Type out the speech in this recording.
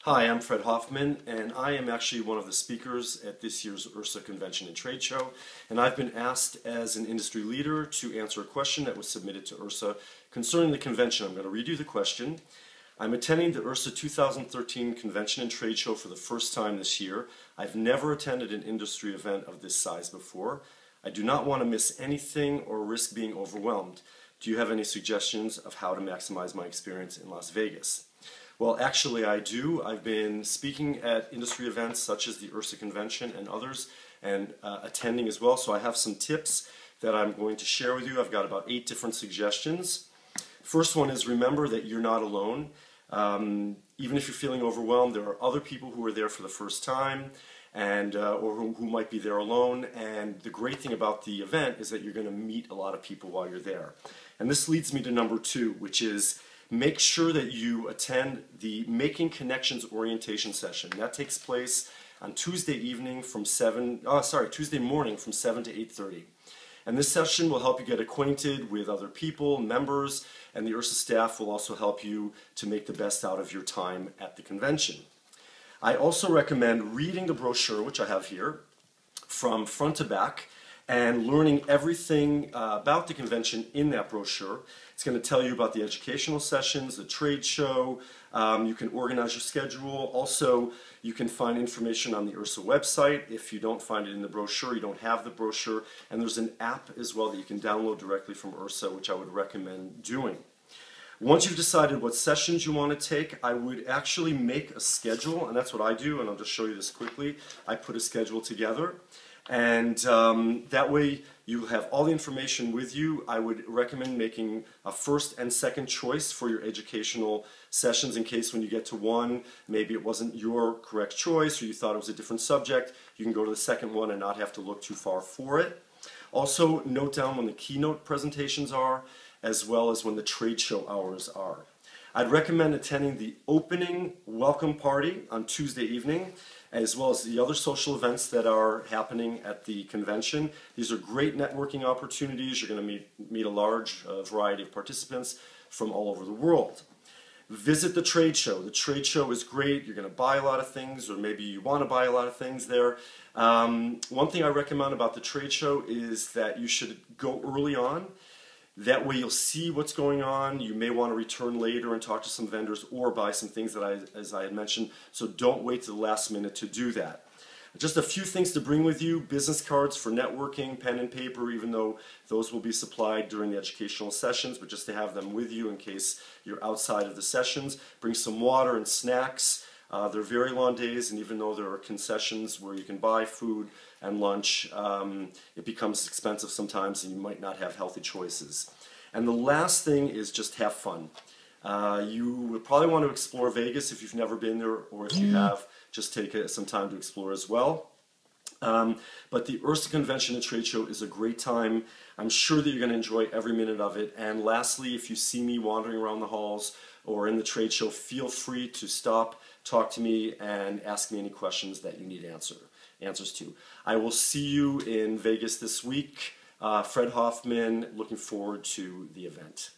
Hi, I'm Fred Hoffman, and I am actually one of the speakers at this year's IHRSA Convention and Trade Show, and I've been asked as an industry leader to answer a question that was submitted to IHRSA concerning the convention. I'm going to read you the question. I'm attending the IHRSA 2013 Convention and Trade Show for the first time this year. I've never attended an industry event of this size before. I do not want to miss anything or risk being overwhelmed. Do you have any suggestions of how to maximize my experience in Las Vegas? Well, actually I do. I've been speaking at industry events such as the IHRSA Convention and others, and attending as well, so I have some tips that I'm going to share with you. I've got about 8 different suggestions. First one is remember that you're not alone. Even if you're feeling overwhelmed, there are other people who are there for the first time, and or who might be there alone, and the great thing about the event is that you're going to meet a lot of people while you're there. And this leads me to number 2, which is make sure that you attend the Making Connections orientation session. That takes place on Tuesday morning from 7 to 8:30. And this session will help you get acquainted with other people, members, and the IHRSA staff will also help you to make the best out of your time at the convention. I also recommend reading the brochure, which I have here, from front to back, and learning everything about the convention in that brochure. It's going to tell you about the educational sessions, the trade show. You can organize your schedule. Also, you can find information on the IHRSA website. If you don't find it in the brochure, you don't have the brochure. And there's an app as well that you can download directly from IHRSA, which I would recommend doing. Once you've decided what sessions you want to take, I would actually make a schedule, and that's what I do, and I'll just show you this quickly. I put a schedule together, and that way you have all the information with you. I would recommend making a first and second choice for your educational sessions in case when you get to one, maybe it wasn't your correct choice or you thought it was a different subject. You can go to the second one and not have to look too far for it. Also, note down when the keynote presentations are, as well as when the trade show hours are. I'd recommend attending the opening welcome party on Tuesday evening, as well as the other social events that are happening at the convention. These are great networking opportunities. You're going to meet a large variety of participants from all over the world. Visit the trade show. The trade show is great. You're going to buy a lot of things, or maybe you want to buy a lot of things there. One thing I recommend about the trade show is that you should go early on. That way you'll see what's going on. You may want to return later and talk to some vendors or buy some things that as I had mentioned, so don't wait to the last minute to do that. Just a few things to bring with you: business cards for networking, pen and paper, even though those will be supplied during the educational sessions, but just to have them with you in case you're outside of the sessions. Bring some water and snacks. They're very long days, and even though there are concessions where you can buy food and lunch, it becomes expensive sometimes and you might not have healthy choices. And the last thing is just have fun. You would probably want to explore Vegas if you've never been there, or if you have, just take some time to explore as well. But the IHRSA Convention and Trade Show is a great time. I'm sure that you're going to enjoy every minute of it. And lastly, if you see me wandering around the halls or in the trade show, feel free to stop, talk to me, and ask me any questions that you need answers to. I will see you in Vegas this week. Fred Hoffman, looking forward to the event.